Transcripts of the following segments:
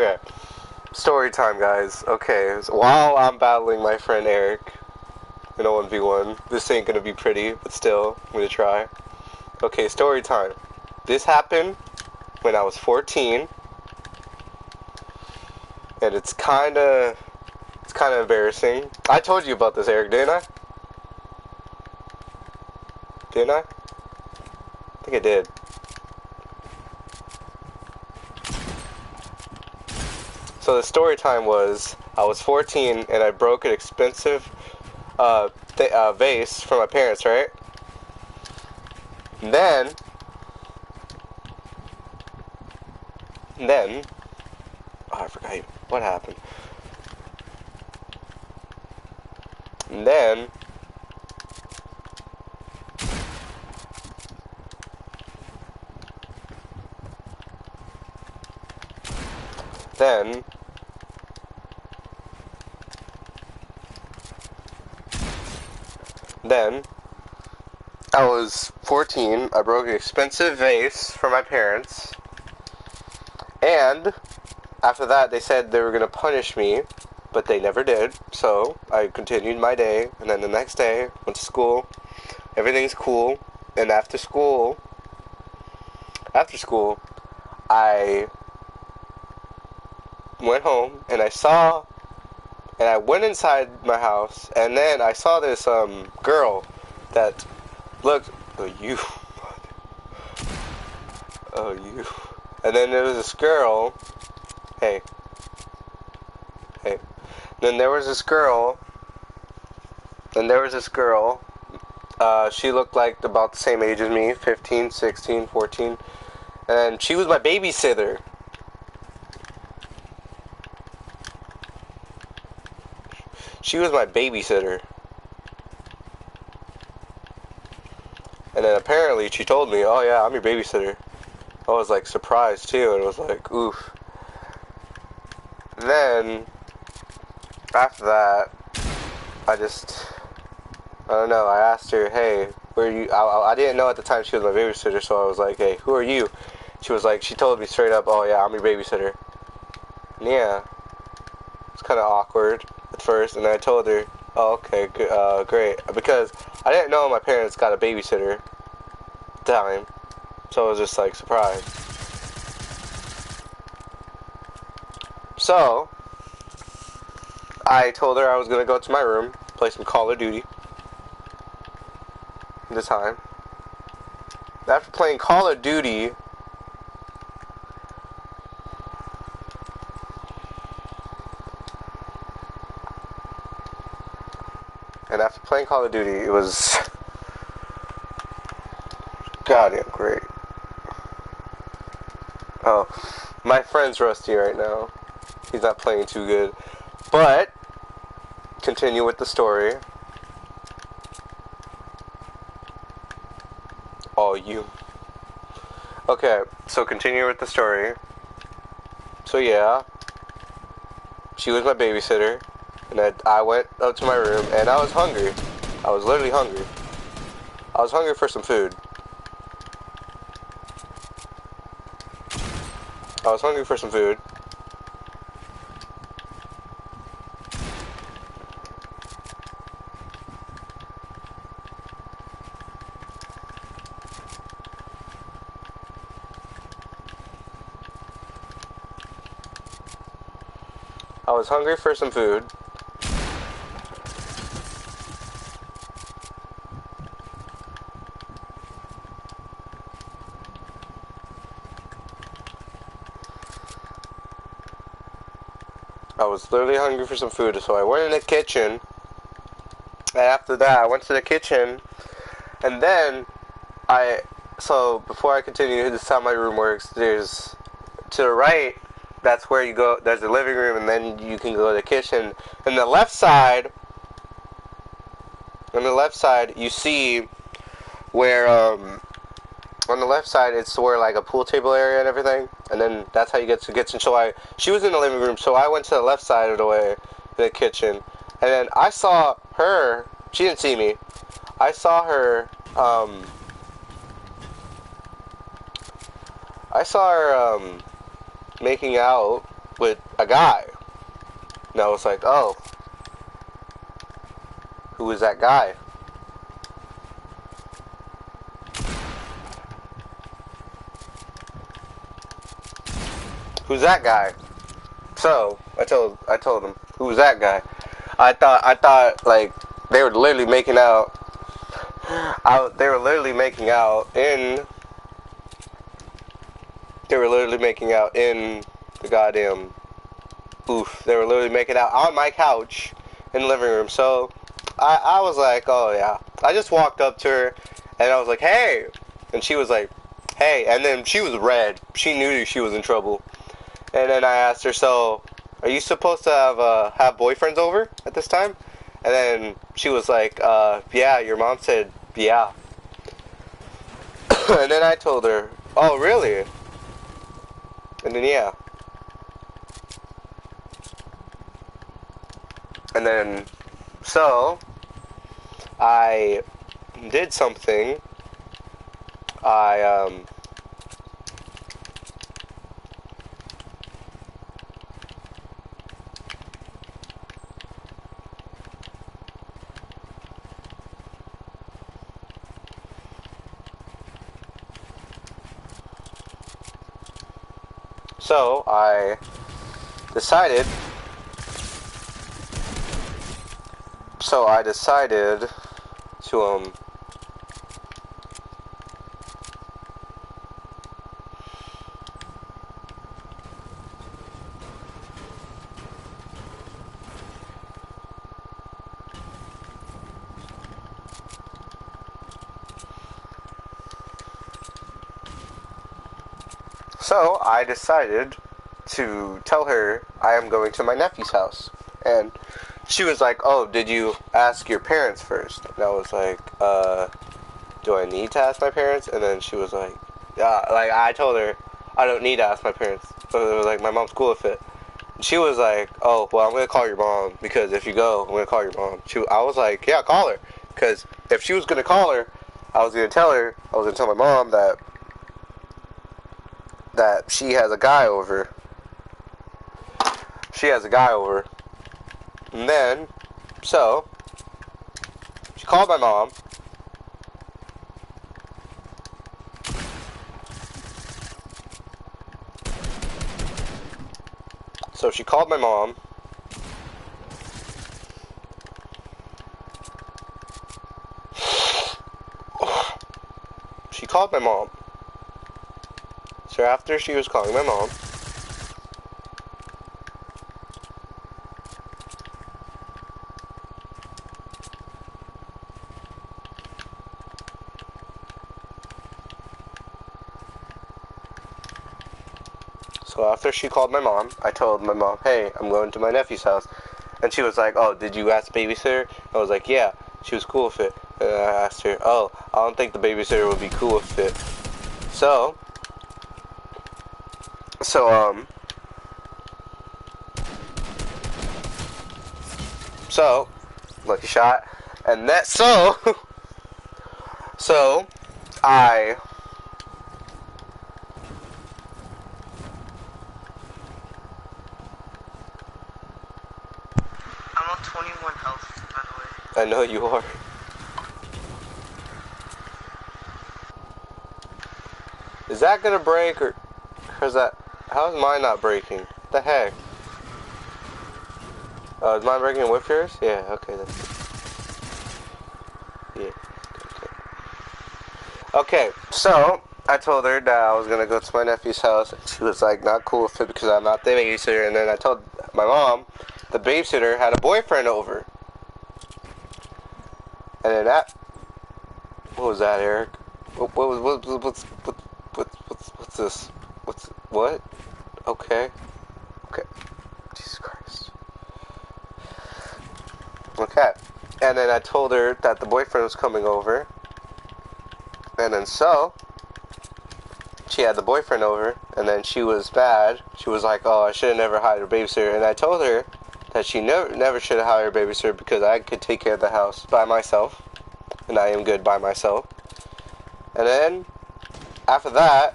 Okay. Story time, guys. Okay, so while I'm battling my friend Eric in a 1v1, this ain't gonna be pretty, but still, I'm gonna try. Okay, story time. This happened when I was 14, and it's kinda embarrassing. I told you about this, Eric, didn't I? Didn't I? I think I did. So the story time was, I was 14 and I broke an expensive vase from my parents, right? And then, oh, I forgot what happened. And then, I was 14, I broke an expensive vase for my parents, and after that they said they were going to punish me, but they never did, so I continued my day, and then the next day, went to school, everything's cool, and after school, I went home, and I went inside my house, and then I saw this girl that looked, and then there was this girl, then there was this girl, she looked like about the same age as me, 15, 16, 14, and she was my babysitter. And then apparently she told me, oh yeah, I'm your babysitter. I was like surprised too, and it was like, oof. Then, after that, I don't know, I asked her, hey, where are you? I didn't know at the time she was my babysitter, so I was like, hey, who are you? She told me straight up, oh yeah, I'm your babysitter. And yeah, it's kind of awkward at first, and I told her, oh, okay, great, because I didn't know my parents got a babysitter at the time, so I was just like surprised. So I told her I was gonna go to my room, play some Call of Duty. This time, after playing Call of Duty, it was goddamn great. Oh, my friend's rusty right now. He's not playing too good. But, continue with the story. Oh, you. Okay, so continue with the story. So yeah, she was my babysitter. And I went up to my room, and I was hungry. I was literally hungry. I was hungry for some food. I was literally hungry for some food, so I went in the kitchen. And after that, I went to the kitchen, and then so before I continue, this is how my room works. There's, to the right, that's where you go, there's the living room, and then you can go to the kitchen. And on the left side, you see where, on the left side, it's where, like, a pool table area and everything, and then that's how you get to the kitchen. So she was in the living room, so I went to the left side of the way, the kitchen, and then I saw her, she didn't see me, I saw her making out with a guy. And I was like, oh, who is that guy? Who's that guy? So I told him, who's that guy? I thought like they were literally making out. They were literally making out in. They were literally making out in the goddamn. Oof! They were literally making out on my couch in the living room. So I was like, oh yeah. I just walked up to her and I was like, hey, and she was like, hey, and then she was red. She knew she was in trouble. And then I asked her, so, are you supposed to have boyfriends over at this time? And then she was like, yeah, your mom said, yeah. And then I told her, oh, really? And then, yeah. And then, so, I did something. So I decided. To So I decided to tell her I am going to my nephew's house. And she was like, oh, did you ask your parents first? And I was like, do I need to ask my parents? And then she was like, like I told her I don't need to ask my parents. So it was like, my mom's cool with it. And she was like, oh, well, I'm going to call your mom, because if you go, I'm going to call your mom. I was like, yeah, call her. Because if she was going to call her, I was going to tell my mom that she has a guy over. And then, so, she called my mom. So she called my mom. So after she was calling my mom, I told my mom, hey, I'm going to my nephew's house. And she was like, oh, did you ask the babysitter? I was like, yeah. She was cool with it. And I asked her, oh, I don't think the babysitter would be cool with it. So, lucky shot. And that, so I'm on 21 health, by the way. I know you are. Is that gonna break, or is that, how is mine not breaking? What the heck? Is mine breaking with yours? Yeah, okay, that's good. Yeah, okay, so I told her that I was gonna go to my nephew's house. She was like, not cool with it because I'm not the babysitter. And then I told my mom the babysitter had a boyfriend over. And then what was that, Eric? What's this? What? Okay. Jesus Christ. Okay. And then I told her that the boyfriend was coming over. And then so, she had the boyfriend over, and then she was bad. She was like, oh, I should have never hired a babysitter. And I told her that she never should have hired a babysitter because I could take care of the house by myself. And I am good by myself. And then, after that,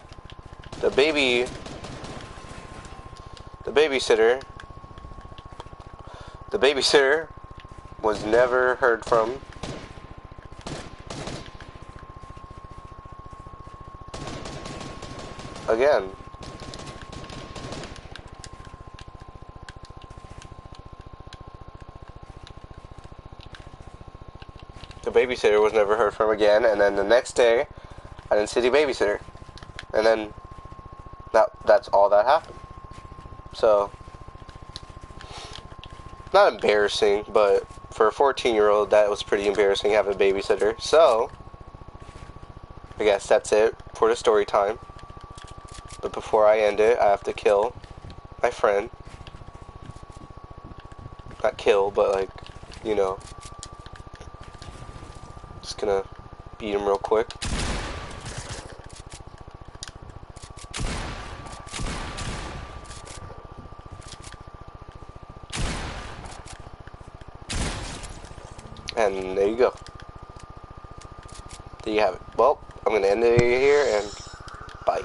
the baby babysitter was never heard from. Again. The babysitter was never heard from again, and then the next day, I didn't see the babysitter. And then, that's all that happened. So, not embarrassing, but for a 14-year-old, that was pretty embarrassing having a babysitter. So, I guess that's it for the story time. But before I end it, I have to kill my friend. Not kill, but like, you know. Just gonna beat him real quick. And there you go. There you have it. Well, I'm gonna end it here and bye.